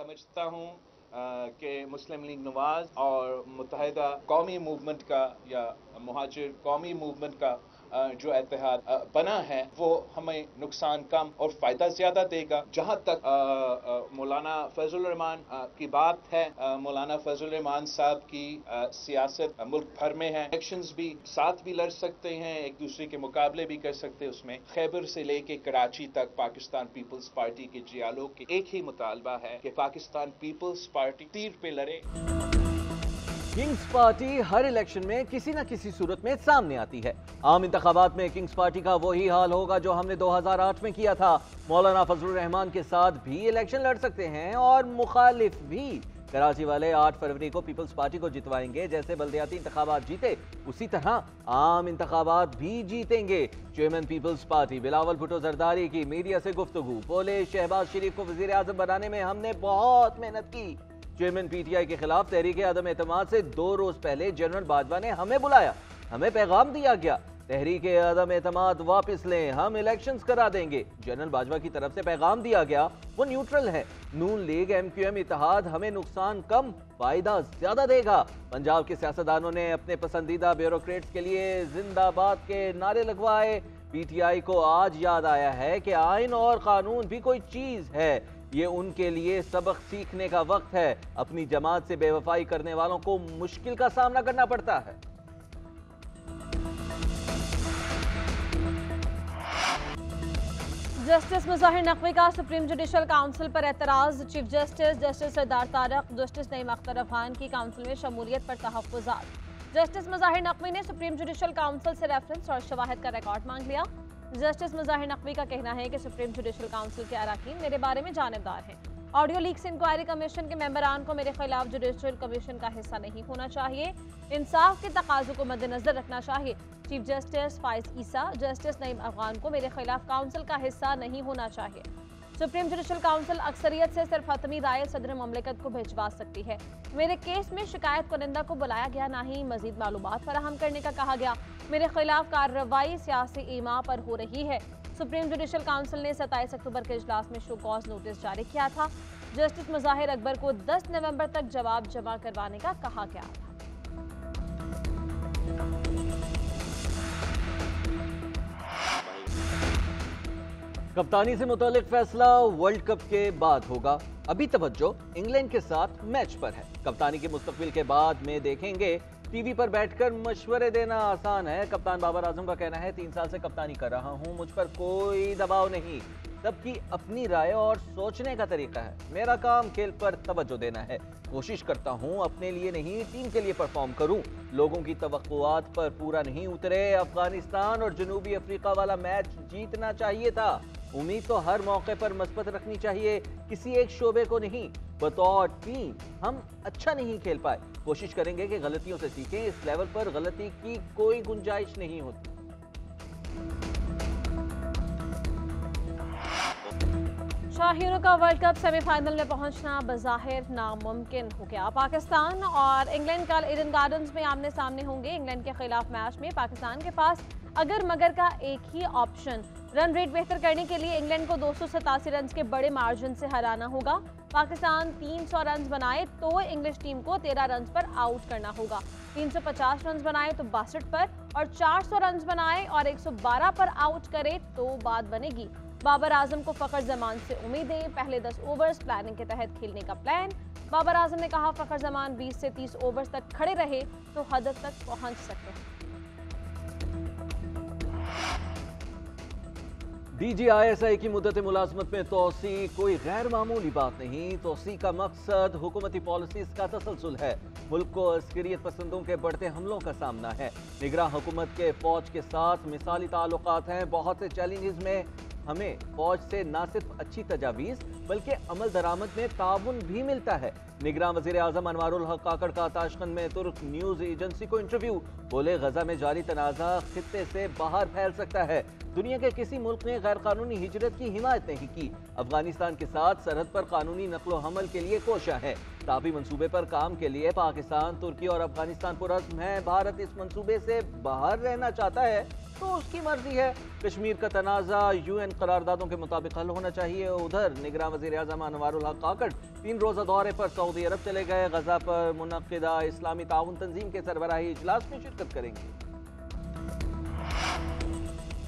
समझता हूँ कि मुस्लिम लीग नवाज और मुत्तहिदा कौमी मूवमेंट का या मुहाजिर कौमी मूवमेंट का जो इत्तेहाद बना है वो हमें नुकसान कम और फायदा ज्यादा देगा। जहां तक मौलाना फजल रहमान की बात है, मौलाना फजल रहमान साहब की सियासत मुल्क भर में है। इलेक्शंस भी साथ भी लड़ सकते हैं, एक दूसरे के मुकाबले भी कर सकते हैं। उसमें खैबर से लेके कराची तक पाकिस्तान पीपल्स पार्टी के जियालों के एक ही मुतालबा है कि पाकिस्तान पीपल्स पार्टी तीर पे लड़े। किंग्स पार्टी हर इलेक्शन में किसी न किसी सूरत में सामने आती है। आम इंतखाबात में किंग्स पार्टी का वही हाल होगा जो हमने 2008 में किया था। मौलाना फजलुर रहमान के साथ भी इलेक्शन लड़ सकते हैं और मुखालिफ भी। कराची वाले 8 फरवरी को पीपल्स पार्टी को जितवाएंगे। जैसे बल्दियाती इंतखाबात जीते उसी तरह आम इंतखाबात भी जीतेंगे। चेयरमैन पीपल्स पार्टी बिलावल भुट्टो जरदारी की मीडिया से गुफ्तगू। बोले, शहबाज शरीफ को वजीर आजम बनाने में हमने बहुत मेहनत की। चेयरमैन पीटीआई के खिलाफ तहरीक आदम एतमाद से 2 रोज पहले जनरल बाजवा ने हमें बुलाया, हमें पैगाम दिया गया तहरीक आदम एतमाद वापस लें, हम इलेक्शंस करा देंगे। जनरल बाजवा की तरफ से पैगाम दिया गया, वो न्यूट्रल है। नून लीग MQM इत्तेहाद हमें नुकसान कम फायदा ज्यादा देगा। पंजाब के सियासतदानों ने अपने पसंदीदा ब्यूरोक्रेट्स के लिए जिंदाबाद के नारे लगवाए। पीटीआई को आज याद आया है कि आइन और कानून भी कोई चीज है, ये उनके लिए सबक सीखने का वक्त है। अपनी जमात से बेवफाई करने वालों को मुश्किल का सामना करना पड़ता है। जस्टिस मुज़ाहिर नकवी का सुप्रीम जुडिशल काउंसिल पर एतराज़। चीफ जस्टिस जस्टिस सरदार तारक, जस्टिस नईम अख्तर अफगान की काउंसिल में शमूलियत पर तहफ़्फ़ुज़ात। जस्टिस मुज़ाहिर नकवी ने सुप्रीम जुडिशल काउंसिल से रेफरेंस और शवाहिद का रिकॉर्ड मांग लिया। जस्टिस मुज़ाहिर नकवी का कहना है कि सुप्रीम जुडिशल काउंसिल के अरकान मेरे बारे में जानिबदार हैं। ऑडियो लीक्स इंक्वायरी कमीशन के मेंबरान को मेरे खिलाफ जुडिशल कमीशन का हिस्सा नहीं होना चाहिए। इंसाफ के तकाज़ों को मद्देनजर रखना चाहिए। चीफ जस्टिस फाइज ईसा, जस्टिस नईम अफगान को मेरे खिलाफ काउंसिल का हिस्सा नहीं होना चाहिए। सुप्रीम जुडिशल काउंसिल अक्सरियत से सिर्फ हतमी राय सदर ममलिकत को भिजवा सकती है। मेरे केस में शिकायत कुनिंदा को बुलाया गया, ना ही मजीद मालूमात फराहम करने का कहा गया। मेरे खिलाफ कार्रवाई सियासी ईमा पर हो रही है। सुप्रीम जुडिशल काउंसिल ने 27 अक्टूबर के इजलास में शो कॉज नोटिस जारी किया था। जस्टिस मुज़ाहिर अकबर को 10 नवंबर तक जवाब जमा करवाने का कहा गया था। कप्तानी से मुतालिक फैसला वर्ल्ड कप के बाद होगा। अभी तवज्जो इंग्लैंड के साथ मैच पर है। कप्तानी के मुस्तकबिल के बाद में देखेंगे। टीवी पर बैठकर मशवरे देना आसान है। कप्तान बाबर आजम का कहना है 3 साल से कप्तानी कर रहा हूं, मुझ पर कोई दबाव नहीं। सबकी अपनी राय और सोचने का तरीका है। मेरा काम खेल पर तवज्जो देना है। कोशिश करता हूं अपने लिए नहीं टीम के लिए परफॉर्म करूं। लोगों की तवक्कुआत पर पूरा नहीं उतरे। अफगानिस्तान और जनूबी अफ्रीका वाला मैच जीतना चाहिए था। उम्मीद तो हर मौके पर मस्बत रखनी चाहिए, किसी एक शोबे को नहीं। बतौर टीम हम अच्छा नहीं खेल पाए। कोशिश करेंगे कि गलतियों से सीखें। इस लेवल पर गलती की कोई गुंजाइश नहीं होती। शाहिरों का वर्ल्ड कप सेमीफाइनल में पहुंचना बज़ाहिर नामुमकिन हो गया। पाकिस्तान और इंग्लैंड कल ईडन गार्डन्स में आमने सामने होंगे। इंग्लैंड के खिलाफ मैच में पाकिस्तान के पास अगर मगर का एक ही ऑप्शन, रन रेट बेहतर करने के लिए इंग्लैंड को 287 रन के बड़े मार्जिन से हराना होगा। पाकिस्तान 300 रन बनाए तो इंग्लिश टीम को 13 रन पर आउट करना होगा। 350 रन बनाए तो 62 पर, और 400 रन बनाए और 112 पर आउट करे तो बात बनेगी। बाबर आजम को फखर जमान से उम्मीदें। पहले 10 ओवर्स प्लानिंग के तहत खेलने का प्लान। बाबर आजम ने कहा फखर जमान 20 से 30 ओवर्स तक खड़े रहे तो हद तक पहुंच सकते हैं। DGISI की मुद्दत मुलाजमत में तोसी कोई गैर मामूली बात नहीं। तोसी का मकसद हुकूमती पॉलिसीज का तसलसल है। मुल्क को अस्करियत पसंदों के बढ़ते हमलों का सामना है। निगरां हुकूमत के फौज के साथ मिसाली ताल्लुकात हैं। बहुत से चैलेंजेस में हमें फौज से न सिर्फ अच्छी तजावीज़ बल्कि अमल दरामद में ताउन भी मिलता है। निगरान वज़ीर आज़म अनवारुल हक काकड़ का ताशकंद में तुर्क न्यूज़ एजेंसी को इंटरव्यू। बोले, गजा में जारी तनाज़ा खित्ते से बाहर फैल सकता है। दुनिया के किसी मुल्क ने गैर कानूनी हिजरत की हिमायत नहीं की। अफगानिस्तान के साथ सरहद पर कानूनी नकलो हमल के लिए कोशा है। ताबी मंसूबे पर काम के लिए पाकिस्तान, तुर्की और अफगानिस्तान पुरज़्म है। भारत इस मंसूबे से बाहर रहना चाहता है। तो उसकी मर्जी है। कश्मीर का तनाज़ा UN करारदादों के मुताबिक हल होना चाहिए। उधर निगरां वज़ीर आज़म अनवारुल हक काकड़ 3 रोज़ा दौरे पर सऊदी अरब चले गए। गजा पर मुनक़िदा इस्लामी ताउन तंजीम के सरबराही इजलास में शिरकत करेंगे।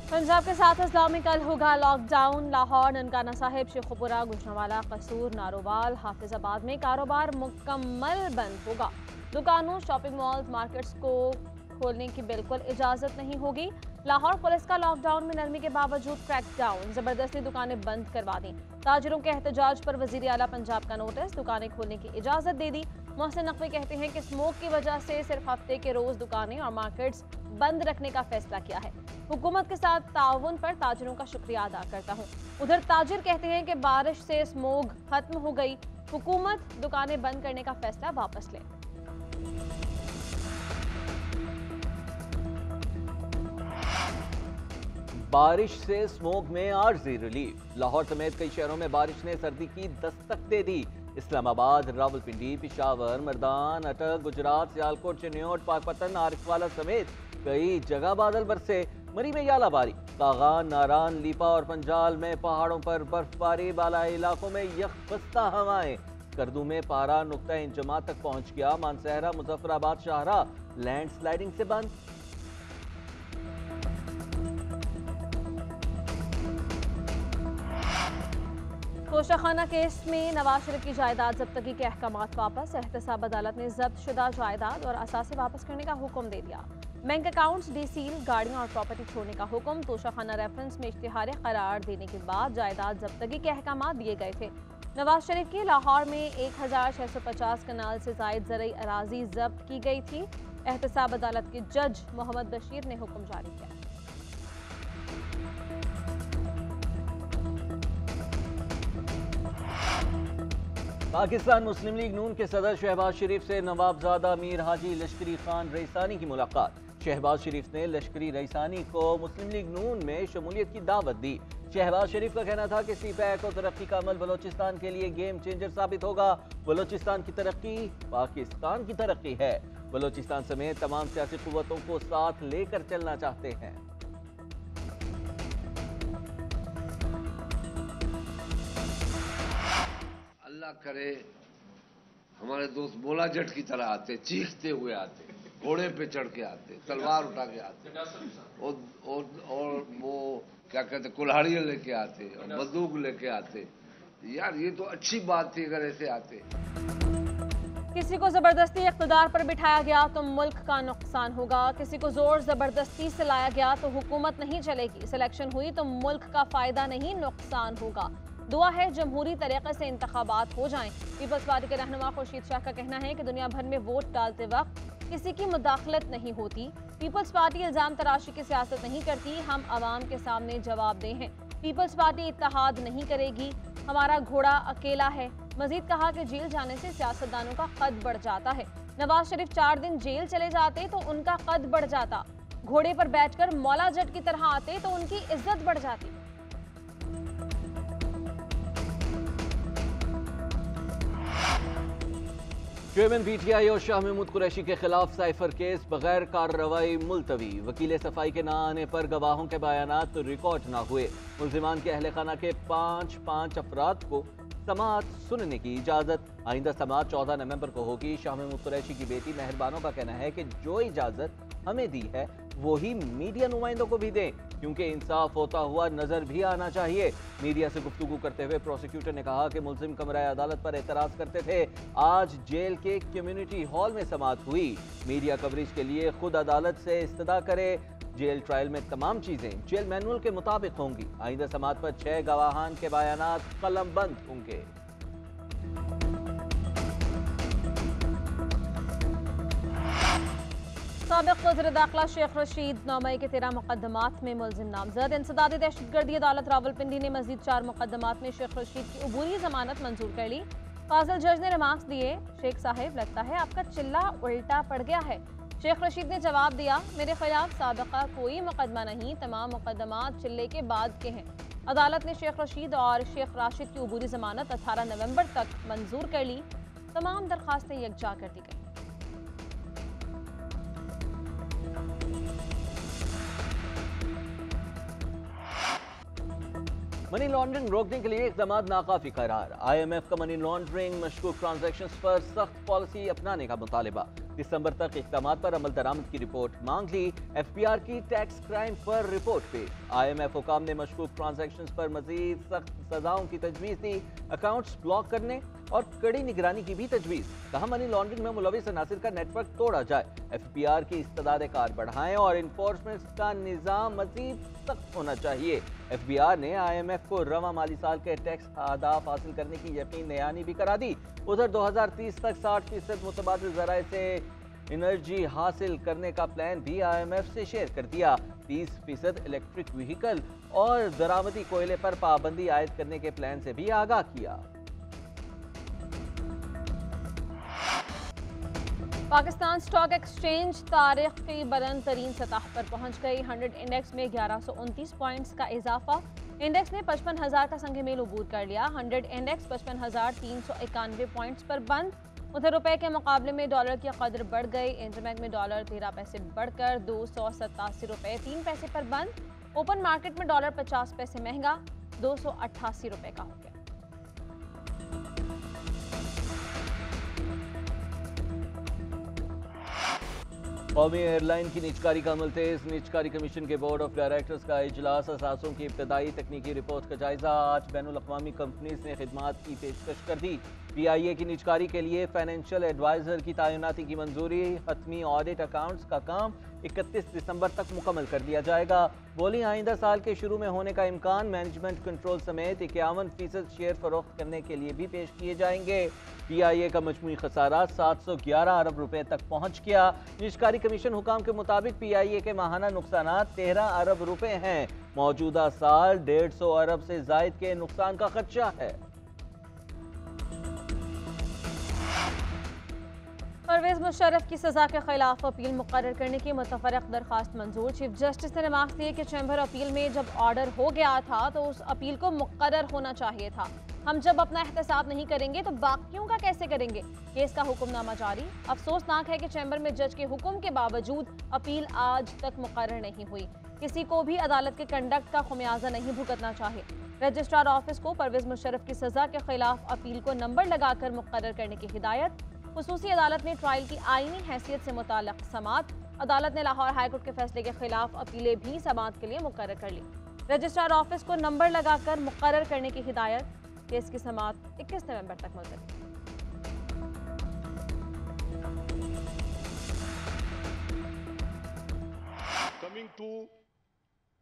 पंजाब के साथ इस्लाम में कल होगा लॉकडाउन। लाहौर, ननकाना साहिब, शेखुपुरा, गुजरांवाला, कसूर, नारोवाल, हाफिजाबाद में कारोबार मुकम्मल बंद होगा। दुकानों, शॉपिंग मॉल्स, मार्केट्स को खोलने की बिल्कुल इजाज़त नहीं होगी। लाहौर पुलिस का लॉकडाउन में नरमी के बावजूद क्रैकडाउन, जबरदस्ती दुकानें बंद करवा दी। ताजिरों के एहतजाज पर वजीर आला पंजाब का नोटिस, दुकानें खोलने की इजाज़त दे दी। मोहसिन नकवी कहते हैं कि स्मोक की वजह से सिर्फ हफ्ते के रोज दुकानें और मार्केट्स बंद रखने का फैसला किया है। हुकूमत के साथ ताउन पर ताजिरों का शुक्रिया अदा करता हूँ। उधर ताजिर कहते हैं कि बारिश से स्मोक खत्म हो गई, हुकूमत दुकानें बंद करने का फैसला वापस ले। बारिश से स्मोक में आर्जी रिलीफ। लाहौर समेत कई शहरों में बारिश ने सर्दी की दस्तक दे दी। इस्लामाबाद, रावलपिंडी, पिशावर, मर्दान, अटक, गुजरात, सियालकोट, चिन्योट, पाकपतन, आरिफवाला समेत कई जगह बादल बरसे। मरी में यालाबारी, कागान, नारान, लीपा और पंजाल में पहाड़ों पर बर्फबारी, बालाई इलाकों में यकबस्ता हवाएं। करदू में पारा नुक्ता इंजमा तक पहुंच गया। मानसहरा, मुजफ्फराबाद, शाहरा लैंडस्लाइडिंग से बंद। तोशाखाना केस में नवाज शरीफ की जायदाद जब्तगी के अहकामात वापस। एहतसाब अदालत ने जब्त शुदा जायदाद और असासे वापस करने का हुक्म दे दिया। बैंक अकाउंट्स डीसील, गाड़ियां और प्रॉपर्टी छोड़ने का हुक्म। तोशाखाना रेफरेंस में इश्तिहार करार देने के बाद जायदाद जब्तगी के अहकामात दिए गए थे। नवाज शरीफ की लाहौर में 1650 कनाल से जायद ज़रई अराजी जब्त की गई थी। एहतसाब अदालत के जज मोहम्मद बशीर ने हुक्म जारी किया। पाकिस्तान मुस्लिम लीग नून के सदर शहबाज शरीफ से नवाबजादा मीर हाजी लश्करी खान रईसानी की मुलाकात। शहबाज शरीफ ने लश्करी रईसानी को मुस्लिम लीग नून में शमूलियत की दावत दी। शहबाज शरीफ का कहना था कि CPAC और तरक्की का अमल बलोचिस्तान के लिए गेम चेंजर साबित होगा। बलोचिस्तान की तरक्की पाकिस्तान की तरक्की है। बलोचिस्तान समेत तमाम सियासी कुव्वतों को साथ लेकर चलना चाहते हैं। अल्लाह करे हमारे दोस्त बोला जट की तरह आते, चीखते हुए आते, घोड़े पे चढ़ के आते, तलवार उठा के आते और वो क्या कहते कुल्हाड़ियाँ लेके आते और बंदूक लेके आते। यार ये तो अच्छी बात थी अगर ऐसे आते। किसी को जबरदस्ती इख्तिदार पर बिठाया गया तो मुल्क का नुकसान होगा। किसी को जोर जबरदस्ती से लाया गया तो हुकूमत नहीं चलेगी। सिलेक्शन हुई तो मुल्क का फायदा नहीं नुकसान होगा। दुआ है जमहूरी तरीके से इंतखाबात हो जाएं। पीपल्स पार्टी के रहनुमा खुर्शीद शाह का कहना है कि दुनिया भर में वोट डालते वक्त किसी की मुदाखलत नहीं होती। पीपल्स पार्टी इल्जाम तराशी की सियासत नहीं करती। हम आवाम के सामने जवाबदेह हैं। पीपल्स पार्टी इत्तेहाद नहीं करेगी। हमारा घोड़ा अकेला है। मजीद कहा कि जेल जाने से सियासतदानों का कद बढ़ जाता है। नवाज शरीफ 4 दिन जेल चले जाते तो उनका कद बढ़ जाता। घोड़े पर बैठकर मौला जट की तरह आते तो उनकी इज्जत बढ़ जाती। चेयरमैन PTI और शाह महमूद कुरैशी के खिलाफ साइफर केस बगैर कार्रवाई मुलतवी। वकील सफाई के ना आने पर गवाहों के बयानात रिकॉर्ड ना हुए। मुल्जिमान के अहले खाना के 5 अफराद को समाअत सुनने की इजाज़त। आइंदा समाअत 14 नवंबर को होगी। शाह महमूद कुरैशी की बेटी मेहरबानों का कहना है कि जो इजाज़त हमें दी है वही मीडिया नुमाइंदों को भी दें, क्योंकि इंसाफ होता हुआ नजर भी आना चाहिए। मीडिया से गुफ्तगू करते हुए प्रोसिक्यूटर ने कहा कि मुल्जिम कमरा अदालत पर एतराज़ करते थे। आज जेल के कम्युनिटी हॉल में समाअत हुई। मीडिया कवरेज के लिए खुद अदालत से इस्तदा करे। जेल ट्रायल में तमाम चीजें जेल मैनुअल के मुताबिक होंगी। आइंदा समाअत पर 6 गवाहान के बयानात कलमबंद होंगे। साबिक़ वज़ीर दाखिला शेख रशीद 9 मई के 13 मुकदमात में मुल्जिम नामजद। इंसदादी दहशतगर्दी अदालत रावलपिंडी ने मजीद 4 मुकदमात में शेख रशीद की अबूरी जमानत मंजूर कर ली। फाजिल जज ने रिमार्क्स दिए, शेख साहिब लगता है आपका चिल्ला उल्टा पड़ गया है। शेख रशीद ने जवाब दिया, मेरे खिलाफ साबिक़ा कोई मुकदमा नहीं, तमाम मुकदमात चिल्ले के बाद के हैं। अदालत ने शेख रशीद और शेख राशिद की अबूरी जमानत 18 नवंबर तक मंजूर कर ली। तमाम दरखास्तें यकजा कर दी गई। मनी लॉन्ड्रिंग रोकने के लिए इक़दाम नाकाफी करार। IMF का मनी लॉन्ड्रिंग मशकूक ट्रांजैक्शंस पर सख्त पॉलिसी अपनाने का मुतालिबा। दिसंबर तक इक़दामात पर अमल दरामद की रिपोर्ट मांग ली। FBR की टैक्स क्राइम पर रिपोर्ट पेश। IMF हुकाम ने मशकूक ट्रांजैक्शंस पर मजीद सख्त सजाओं की तजवीज़ दी। अकाउंट्स ब्लॉक करने और कड़ी निगरानी की भी तजवीज़। कहा मनी लॉन्ड्रिंग में मुलविस अनासिर का नेटवर्क तोड़ा जाए। FBR की इस्तदाद कार बढ़ाएं और इन्फोर्समेंट का निज़ाम मजीद सख्त होना चाहिए। FBR ने IMF को रवा माली साल के टैक्स अहदाफ हासिल करने की यकीन दहानी भी करा दी। उधर 2030 तक 60% मुतबादिल ज़राए से एनर्जी हासिल करने का प्लान भी IMF से शेयर कर दिया। 30% इलेक्ट्रिक व्हीकल और दरामदी कोयले पर पाबंदी आयद करने के प्लान से भी आगाह किया। पाकिस्तान स्टॉक एक्सचेंज तारीख की बुलंद तरीन सतह पर पहुंच गई। 100 इंडेक्स में 1129 पॉइंट्स का इजाफा। इंडेक्स ने 55,000 का संग मील अबूर कर लिया। 100 इंडेक्स 55,391 पॉइंट्स पर बंद। उधर रुपए के मुकाबले में डॉलर की कदर बढ़ गई। इंटरबैंक में डॉलर 13 पैसे बढ़कर 287 रुपए 3 पैसे पर बंद। ओपन मार्केट में डॉलर 50 पैसे महंगा 288 रुपए का हो गया। कौमी एयरलाइन की निजकारी का अमल तेज। निजकारी कमीशन के बोर्ड ऑफ डायरेक्टर्स का इजलास। असासों की इब्तदाई तकनीकी रिपोर्ट का जायजा। आज बैनुल अक़वामी कंपनीज ने खिदमात की पेशकश कर दी। PIA की निजकारी के लिए फाइनेंशियल एडवाइजर की तैनाती की मंजूरी। हतमी ऑडिट अकाउंट्स का काम 31 दिसंबर तक मुकम्मल कर दिया जाएगा। बोली आइंदा साल के शुरू में होने का इम्कान। मैनेजमेंट कंट्रोल समेत 51% शेयर फरोख्त करने के लिए भी पेश किए जाएंगे। PIA का मजमूई खसारा 711 अरब रुपए तक पहुंच गया। निजकारी कमीशन हुकाम के मुताबिक PIA के माहाना नुकसानात 13 अरब रुपए हैं। मौजूदा साल 150 अरब से जायद के नुकसान का खदशा है। परवेज मुशर्रफ की सजा के खिलाफ अपील मुकर्रर करने की मुतफरक दरखास्त मंजूर। चीफ जस्टिस ने रिमार्क्स दिए कि चैम्बर अपील में जब ऑर्डर हो गया था तो उस अपील को मुकर्रर होना चाहिए था। हम जब अपना एहतसाब नहीं करेंगे तो बाकियों का कैसे करेंगे। केस का हुक्मनामा जारी। अफसोसनाक है कि चैम्बर में जज के हुक्म के बावजूद अपील आज तक मुकर्रर नहीं हुई। किसी को भी अदालत के कंडक्ट का खुमियाजा नहीं भुगतना चाहिए। रजिस्ट्रार ऑफिस को परवेज मुशर्रफ की सजा के खिलाफ अपील को नंबर लगाकर मुकर्रर करने की हिदायत। खुसूसी अदालत ने ट्रायल की आईनी हैसियत से मुताल्लिक समात। अदालत ने लाहौर हाईकोर्ट के फैसले के खिलाफ अपीलें भी समात के लिए मुकर्रर कर ली। रजिस्ट्रार ऑफिस को नंबर लगाकर मुकर्रर करने की हिदायत। केस की समात 21 नवंबर तक मुलतवी। कमिंग टू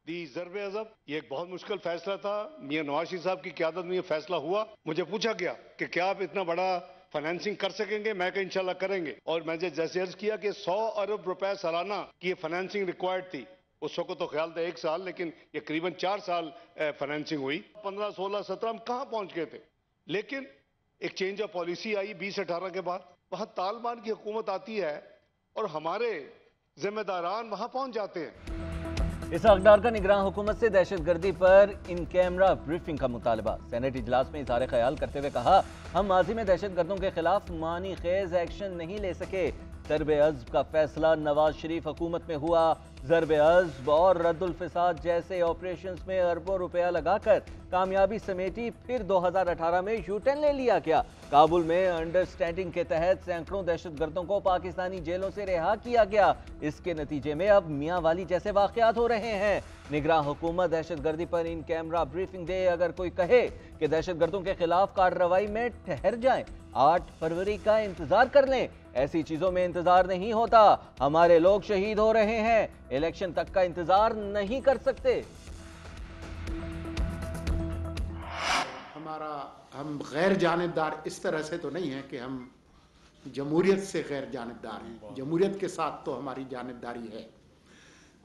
दी ज़र्ब-ए-अज़ब, ये एक बहुत मुश्किल फैसला था। मियां नवाज शरीफ साहब की क़यादत में ये फैसला हुआ। मुझे पूछा गया कि क्या आप इतना बड़ा फाइनेंसिंग कर सकेंगे। मैं कहा इंशाल्लाह करेंगे। और मैंने जैसे अर्ज किया कि 100 अरब रुपए सालाना की ये फाइनेंसिंग रिक्वायर्ड थी। उस वक्त तो ख्याल था 1 साल, लेकिन ये करीबन 4 साल फाइनेंसिंग हुई। 15, 16, 17 हम कहाँ पहुंच गए थे। लेकिन एक चेंज ऑफ पॉलिसी आई 2018 के बाद। वहां तालिबान की हुकूमत आती है और हमारे जिम्मेदारान वहां पहुंच जाते हैं। इस अखबार का निगरान हुकूमत से दहशतगर्दी पर इन कैमरा ब्रीफिंग का मुतालबा। सेनेट इजलास में इज़हार ख्याल करते हुए कहा, हम माजी में दहशतगर्दों के खिलाफ मानी खेज एक्शन नहीं ले सके। ज़र्ब-ए-अज़्ब का फैसला नवाज शरीफ हुकूमत में हुआ। ज़र्ब-ए-अज़्ब और रद्दुल फ़साद जैसे ऑपरेशंस में अरबों रुपया लगाकर कामयाबी समेटी। फिर 2018 में यूटर्न ले लिया गया। काबुल में अंडरस्टैंडिंग के तहत सैकड़ों दहशतगर्दों को पाकिस्तानी जेलों से रिहा किया गया। इसके नतीजे में अब मियाँ वाली जैसे वाक़यात हो रहे हैं। निगरान हुकूमत दहशतगर्दी पर इन कैमरा ब्रीफिंग दे। अगर कोई कहे कि दहशतगर्दों के खिलाफ कार्रवाई में ठहर जाएं, 8 फरवरी का इंतजार कर लें। ऐसी चीजों में इंतजार नहीं होता। हमारे लोग शहीद हो रहे हैं। इलेक्शन तक का इंतजार नहीं कर सकते। हम गैर जानिबदार इस तरह से तो नहीं है कि हम जमहूरियत से गैर जानिबदार हैं। जमहूरियत के साथ तो हमारी जानिबदारी है,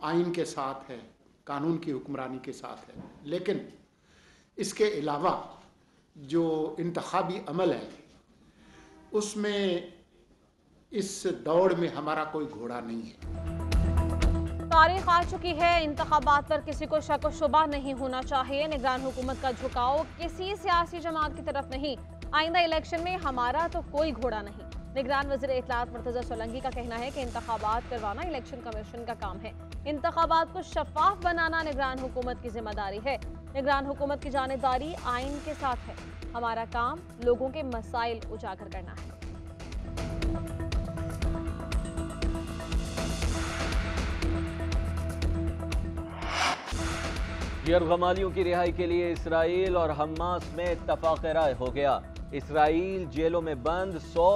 आइन के साथ है, कानून की हुक्मरानी के साथ है। लेकिन इसके अलावा जो इंतखाबी अमल है उसमें इस दौड़ में हमारा कोई घोड़ा नहीं है। तारीख आ चुकी है। इंतखाबात पर किसी को शक व शुबा नहीं होना चाहिए। निगरान हुकूमत का झुकाव किसी सियासी जमात की तरफ नहीं। आइंदा इलेक्शन में हमारा तो कोई घोड़ा नहीं। निगरान वज़ीर इत्तलात मुर्तज़ा सोलंकी का कहना है कि इंतखाबात करवाना इलेक्शन कमीशन का काम है। इंतखाबात को शफाफ बनाना निगरान हुकूमत की जिम्मेदारी है। निगरान हुकूमत की जानिबदारी आइन के साथ है। हमारा काम लोगों के मसाइल उजागर करना है। यरगमालियों की रिहाई के लिए इसराइल और हमास में इत्तफाक राय हो गया। इसराइल जेलों में बंद 100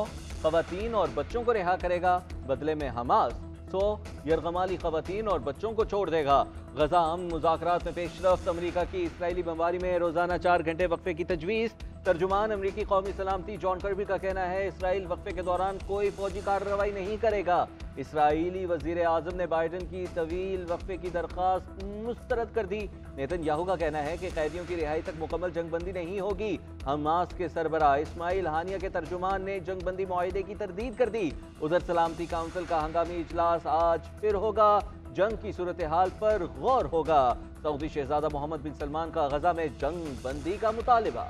खवातीन और बच्चों को रिहा करेगा, बदले में हमास 100 यरगमाली खवातीन और बच्चों को छोड़ देगा। गजा अमन मुज़ाकरात में पेशरफ्त, अमरीका की इसराइली बमबारी में रोजाना 4 घंटे वक्फे की तजवीज़। तर्जुमान अमरीकी कौमी सलामती जॉन कर्बी का कहना है इसराइल वक्फे के दौरान कोई फौजी कार्रवाई नहीं करेगा। इसराइली वजीर आजम ने बाइडन की तवील वक्फे की दरख्वास्त मुस्तरद कर दी। नेतन्याहू का कहना है कि कैदियों की रिहाई तक मुकम्मल जंगबंदी नहीं होगी। हमास के सरबराह इस्माइल हानिया के तर्जुमान ने जंगबंदी मुआहिदे की तरदीद कर दी। उधर सलामती काउंसिल का हंगामी इजलास आज फिर होगा। जंग की सूरत हाल पर गौर होगा। सऊदी शहजादा मोहम्मद बिन सलमान का गजा में जंग बंदी का मुतालिबा।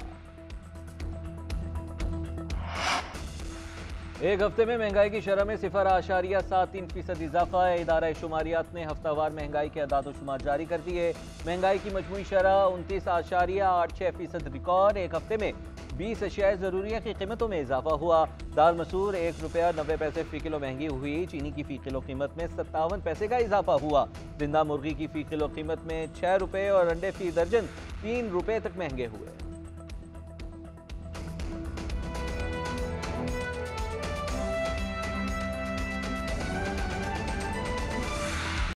एक हफ्ते में महंगाई की शरह में 0.73% इजाफा है। इदारा शुमारियात ने हफ्तावार महंगाई के अदाद शुमार जारी कर दिए। महंगाई की मजमूई शरह 29.86% रिकॉर्ड। एक हफ्ते में 20 अशियाए ज़रूरिया की कीमतों में इजाफा हुआ। दाल मसूर ₹1.90 फी किलो महंगी हुई। चीनी की फी किलो कीमत में 57 पैसे का इजाफा हुआ। जिंदा मुर्गी की फी किलो कीमत में ₹6 और अंडे फी दर्जन ₹3 तक महंगे हुए।